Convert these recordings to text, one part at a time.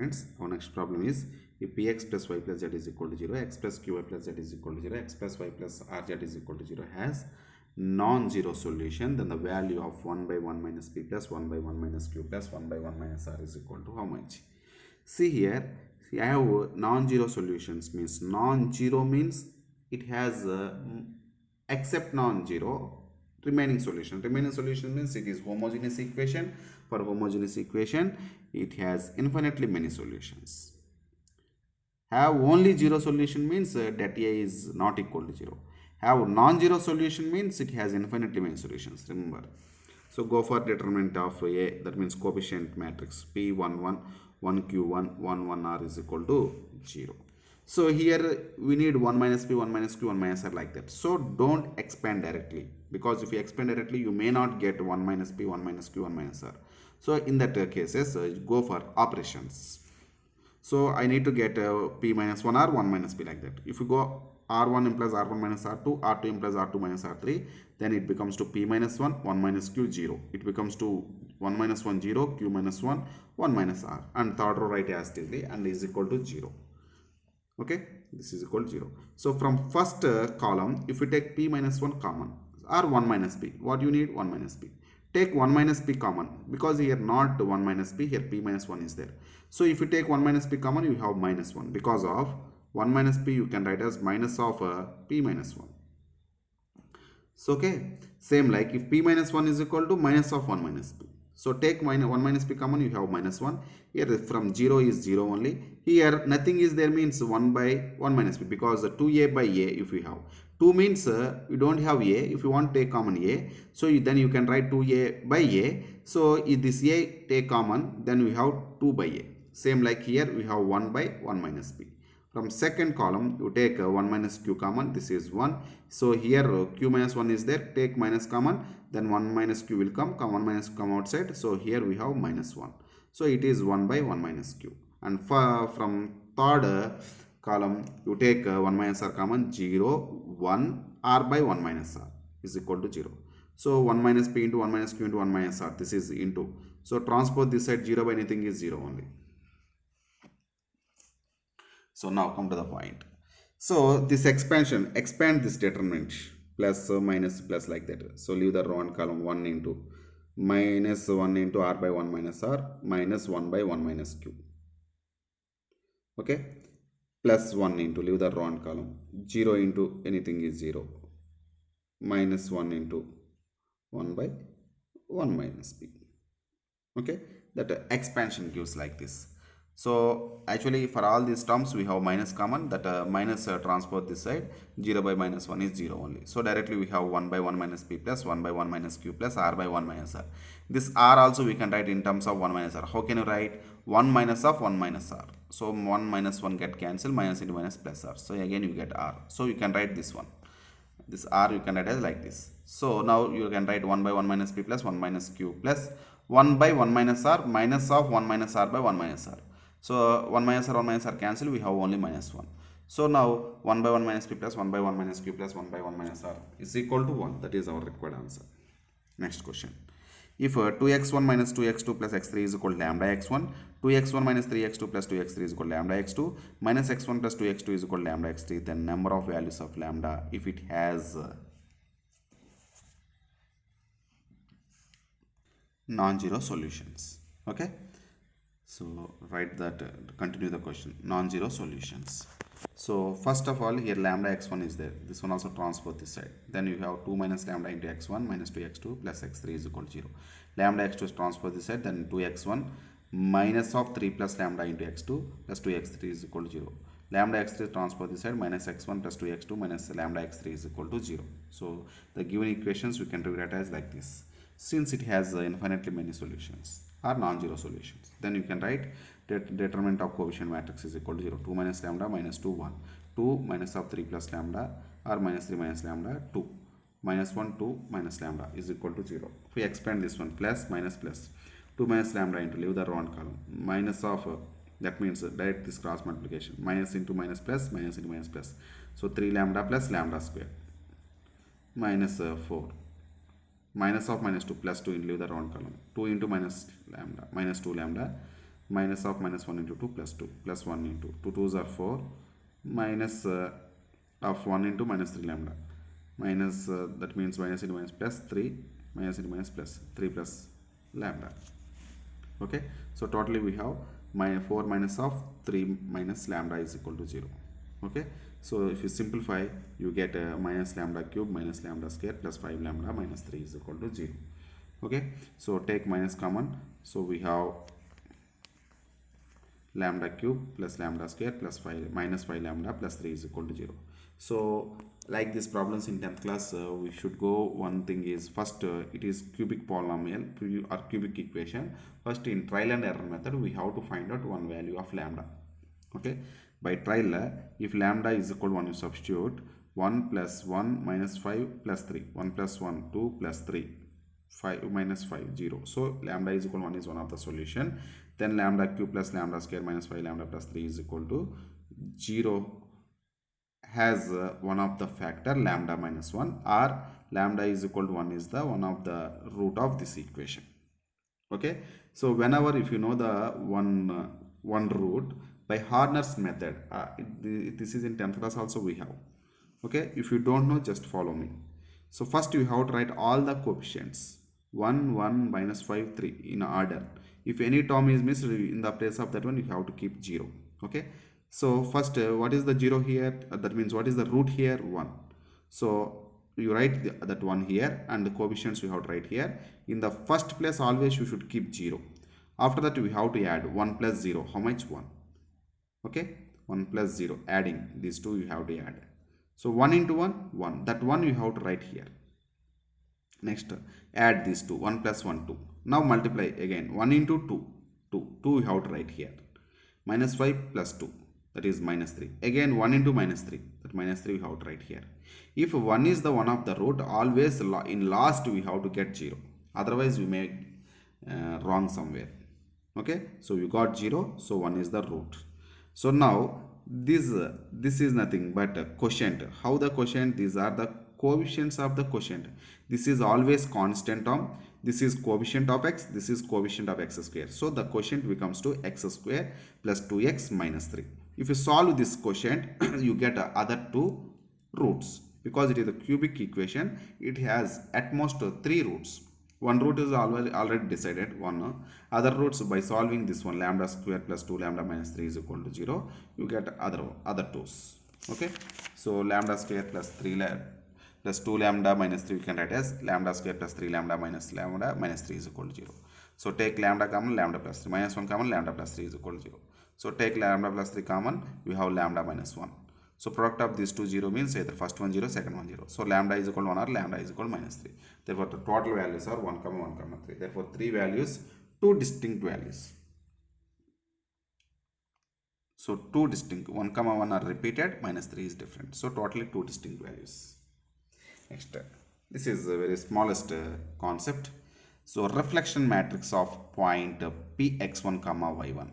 friends. Our next problem is if px plus y plus z is equal to 0, x plus qy plus z is equal to 0, x plus y plus rz is equal to 0 has non-zero solution, then the value of 1 by 1 minus p plus 1 by 1 minus q plus 1 by 1 minus r is equal to how much? See here, I have non-zero solutions. Means non-zero means it has except non-zero remaining solution. Remaining solution means it is homogeneous equation. For homogeneous equation, it has infinitely many solutions. Have only zero solution means that a is not equal to 0. Have non-zero solution means it has infinitely many solutions. Remember. So go for determinant of A, that means coefficient matrix P11, 1Q1, 1R is equal to 0. So here we need 1 minus P, 1 minus Q, 1 minus R like that. So don't expand directly, because if you expand directly you may not get 1 minus P, 1 minus Q, 1 minus R. So in that cases go for operations. So I need to get P minus 1 R, 1 minus P like that. If you go R1 implies R1 minus R2, R2 implies R2 minus R3, then it becomes to P minus 1, 1 minus Q, 0. It becomes to 1 minus 1, 0, Q minus 1, 1 minus R. And third row write as daily and is equal to 0. Okay, this is equal to 0. So from first column, if you take P minus 1 common, or 1 minus P, what you need? 1 minus P. Take 1 minus P common, because here not 1 minus P, here P minus 1 is there. So if you take 1 minus P common, you have minus 1. Because of 1 minus P, you can write as minus of P minus 1. So okay, same like if P minus 1 is equal to minus of 1 minus P. So take 1 minus P common, you have minus 1. Here from 0 is 0 only. Here nothing is there means 1 by 1 minus P, because 2a by a if we have. 2 means you don't have a. If you want to take common a, so then you can write 2a by a. So if this a take common, then we have 2 by a. Same like here we have 1 by 1 minus P. From second column, you take 1 minus q common, this is 1. So here q minus 1 is there, take minus common, then 1 minus q will come 1 minus come outside. So here we have minus 1. So it is 1 by 1 minus q. And from third column, you take 1 minus r common, 0, 1, r by 1 minus r is equal to 0. So 1 minus p into 1 minus q into 1 minus r, this is into. So transpose this side 0 by anything is 0 only. So now come to the point. So this expansion, expand this determinant, plus minus plus like that. So leave the row and column 1 into minus 1 into r by 1 minus r minus 1 by 1 minus q. Okay, plus 1 into, leave the row and column, 0 into anything is 0, minus 1 into 1 by 1 minus p. Okay, that expansion gives like this. So actually for all these terms we have minus common, that minus transpose this side, 0 by minus 1 is 0 only. So directly we have 1 by 1 minus p plus 1 by 1 minus q plus r by 1 minus r. This r also we can write in terms of 1 minus r. How can you write? 1 minus of 1 minus r. So 1 minus 1 get cancelled, minus into minus plus r. So again you get r. So you can write this one. This r you can write as like this. So now you can write 1 by 1 minus p plus 1 minus q plus 1 by 1 minus r minus of 1 minus r by 1 minus r. So 1 minus r, 1 minus r cancel, we have only minus 1. So now 1 by 1 minus p plus 1 by 1 minus q plus 1 by 1 minus r is equal to 1. That is our required answer. Next question. If 2x1 minus 2x2 plus x3 is equal to lambda x1, 2x1 minus 3x2 plus 2x3 is equal to lambda x2, minus x1 plus 2x2 is equal to lambda x3, then number of values of lambda if it has non-zero solutions. Okay, so write that, continue the question, non-zero solutions. So first of all, here lambda x1 is there, this one also transpose this side, then you have 2 minus lambda into x1 minus 2x2 plus x3 is equal to 0. Lambda x2 is transpose this side, then 2x1 minus of 3 plus lambda into x2 plus 2x3 is equal to 0. Lambda x3 transpose this side, minus x1 plus 2x2 minus lambda x3 is equal to 0. So the given equations we can rewrite as like this. Since it has infinitely many solutions or non-zero solutions, then you can write determinant of coefficient matrix is equal to 0. 2 minus lambda minus 2 1, 2 minus of 3 plus lambda or minus 3 minus lambda 2, minus 1 2 minus lambda is equal to 0. If we expand this one, plus minus plus 2 minus lambda into, leave the row and column, minus of that means direct this cross multiplication, minus into minus plus, minus into minus plus. So 3 lambda plus lambda square minus 4, minus of minus 2 plus 2 into, leave the round column, 2 into minus lambda minus 2 lambda minus of minus 1 into 2 plus 2 plus 1 into 2 2s are 4 minus of 1 into minus 3 lambda minus that means minus into minus plus 3 minus into minus plus 3 plus lambda. Okay, so totally we have 4 minus of 3 minus lambda is equal to 0. Okay, so if you simplify you get minus lambda cube minus lambda square plus 5 lambda minus 3 is equal to 0. Okay, so take minus common, so we have lambda cube plus lambda square plus 5 minus 5 lambda plus 3 is equal to 0. So like these problems in 10th class, we should go, one thing is first it is cubic polynomial or cubic equation. First in trial and error method we have to find out one value of lambda. Okay, by trial if lambda is equal to 1 you substitute 1 plus 1 minus 5 plus 3 1 plus 1 2 plus 3 5 minus 5 0. So lambda is equal to 1 is one of the solution. Then lambda cube plus lambda square minus 5 lambda plus 3 is equal to 0 has one of the factor lambda minus 1, or lambda is equal to 1 is the one of the root of this equation. Okay, so whenever if you know the one root by Horner's method, this is in 10th class also we have. Okay, if you don't know just follow me. So first you have to write all the coefficients 1 1 minus 5 3 in order. If any term is missed in the place of that one you have to keep 0. Okay, so first what is the 0 here? That means what is the root here? 1. So you write that 1 here and the coefficients you have to write here. In the first place always you should keep 0. After that we have to add 1 plus 0. How much? 1. Okay, 1 plus 0, adding these two you have to add. So 1 into 1 1, that 1 you have to write here. Next add these two, 1 plus 1 2. Now multiply again, 1 into 2 2 you have to write here. Minus 5 plus 2, that is minus 3. Again 1 into minus 3, that minus 3 we have to write here. If 1 is the one of the root, always in last we have to get 0. Otherwise we may wrong somewhere. Okay, so you got 0, so 1 is the root. So now this is nothing but a quotient. How the quotient? These are the coefficients of the quotient. This is always constant term. This is coefficient of x. This is coefficient of x square. So the quotient becomes to x square plus 2x minus 3. If you solve this quotient, you get other two roots. Because it is a cubic equation, it has at most 3 roots. One root is already decided, one. Other roots by solving this one, lambda square plus 2 lambda minus 3 is equal to 0. You get other twos. Okay, so lambda square plus 3 plus 2 lambda minus 3 we can write as lambda square plus 3 lambda minus 3 is equal to 0. So take lambda common, lambda plus 3 minus 1 common, lambda plus 3 is equal to 0. So take lambda plus 3 common, we have lambda minus 1. So product of these two 0 means either first one 0, second one 0. So lambda is equal to 1 or lambda is equal to minus 3. Therefore the total values are 1 comma 1 comma 3. Therefore 3 values, 2 distinct values. So 2 distinct, 1 comma 1 are repeated, minus 3 is different. So totally 2 distinct values. Next, this is the very smallest concept. So reflection matrix of point px1 comma y1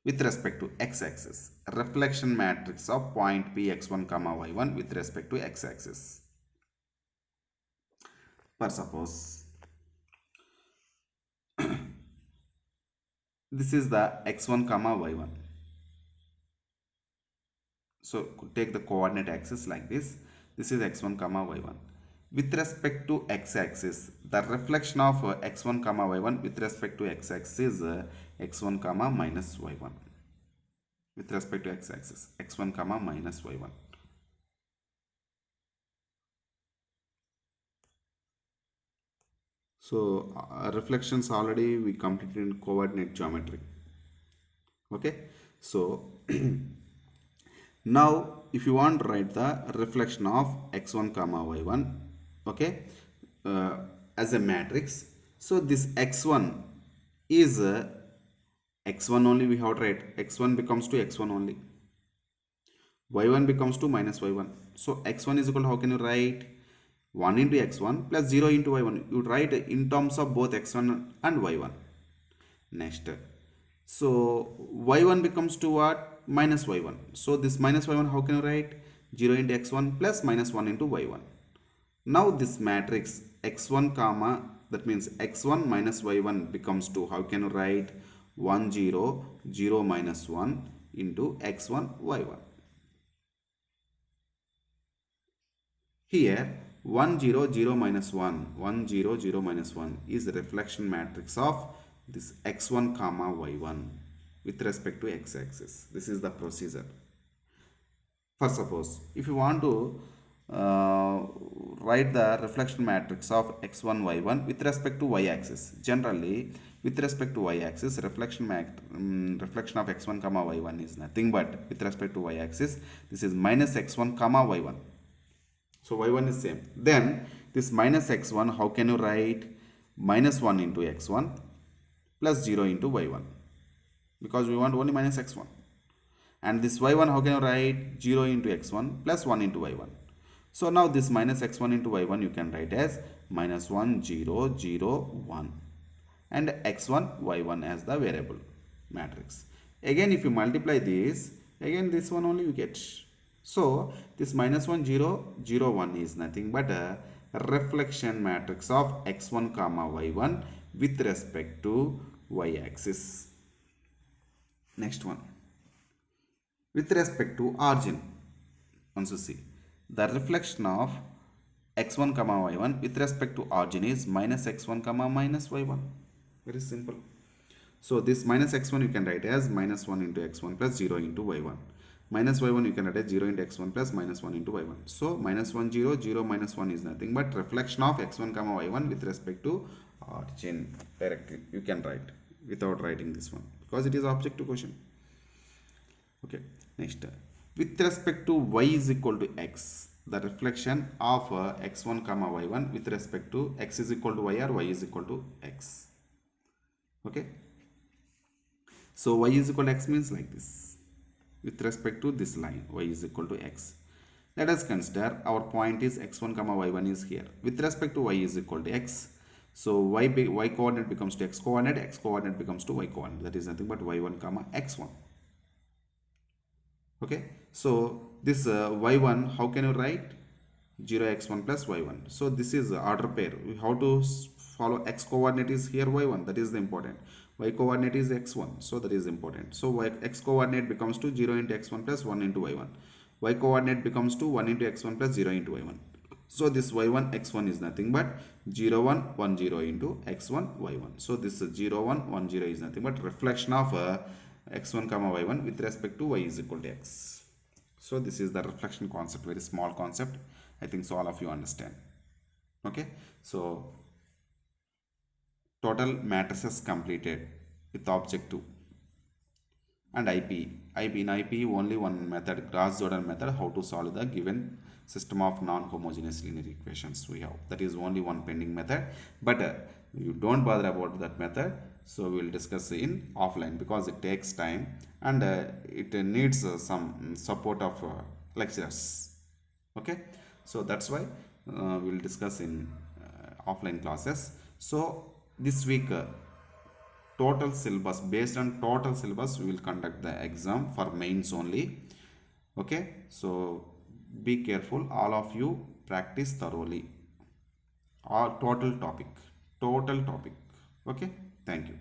with respect to x-axis. Reflection matrix of point px1 comma y1 with respect to x-axis. For suppose this is the x1 comma y1. So take the coordinate axis like this. This is x1 comma y1. With respect to x-axis, the reflection of x1 comma y1 with respect to x-axis is x1 comma minus y1. With respect to x-axis, x1 comma minus y1. So reflections already we completed in coordinate geometry. Okay, so now if you want to write the reflection of x1 comma y1, okay, as a matrix, so this x1 is x1 only, we have to write x1 becomes to x1 only, y1 becomes to minus y1. So x1 is equal to, how can you write? 1 into x1 plus 0 into y1. You write in terms of both x1 and y1. Next, so y1 becomes to what? Minus y1. So this minus y1, how can you write? 0 into x1 plus minus 1 into y1. Now this matrix x1 comma, that means x1 minus y1 becomes to, how can you write? 1 0 0 minus 1 into x1 y1. Here 1 0 0 minus 1 1 0 0 minus 1 is the reflection matrix of this x1 comma y1 with respect to x-axis. This is the procedure. For suppose if you want to write the reflection matrix of x1 y1 with respect to y-axis, generally with respect to y-axis reflection of x1 comma y1 is nothing but with respect to y-axis this is minus x1 comma y1. So y1 is same. Then this minus x1, how can you write? Minus 1 into x1 plus 0 into y1, because we want only minus x1. And this y1, how can you write? 0 into x1 plus 1 into y1. So now this minus x1 into y1 you can write as minus 1 0 0 1 and x1 y1 as the variable matrix. Again if you multiply this, again this one only you get. So this minus 1 0 0 1 is nothing but a reflection matrix of x1 comma y1 with respect to y-axis. Next one, with respect to origin. Once you see the reflection of x1 comma y1 with respect to origin is minus x1 comma minus y1. Very simple. So this minus x1 you can write as minus 1 into x1 plus 0 into y1. Minus y1 you can write as 0 into x1 plus minus 1 into y1. So minus 1 0 0 minus 1 is nothing but reflection of x1 comma y1 with respect to origin. Directly you can write without writing this one because it is objective question. Okay, next with respect to y is equal to x, the reflection of x1 comma y1 with respect to x is equal to y or y is equal to x. Okay, so y is equal to x means like this with respect to this line y is equal to x. Let us consider our point is x1 comma y1 is here with respect to y is equal to x. So y coordinate becomes to x coordinate becomes to y coordinate, that is nothing but y1 comma x1. Okay, so this y1 how can you write? 0x1 plus y1. So this is order pair. We have to follow x coordinate is here y1, that is the important. Y coordinate is x1, so that is important. So x coordinate becomes to 0 into x1 plus 1 into y1. Y coordinate becomes to 1 into x1 plus 0 into y1. So this y1 x1 is nothing but 0 1 1 0 into x1 y1. So this 0 1 1 0 is nothing but reflection of x1 comma y1 with respect to y is equal to x. So this is the reflection concept, very small concept. I think so all of you understand. Okay, so total matrices completed with objective and IP in IP only one method, Gauss Jordan method, how to solve the given system of non-homogeneous linear equations we have. That is only one pending method, but you don't bother about that method. So we will discuss in offline because it takes time and it needs some support of lecturers. Okay, so that's why we will discuss in offline classes. So this week total syllabus, based on total syllabus we will conduct the exam for mains only. Okay, so be careful, all of you practice thoroughly all total topic. Okay, thank you.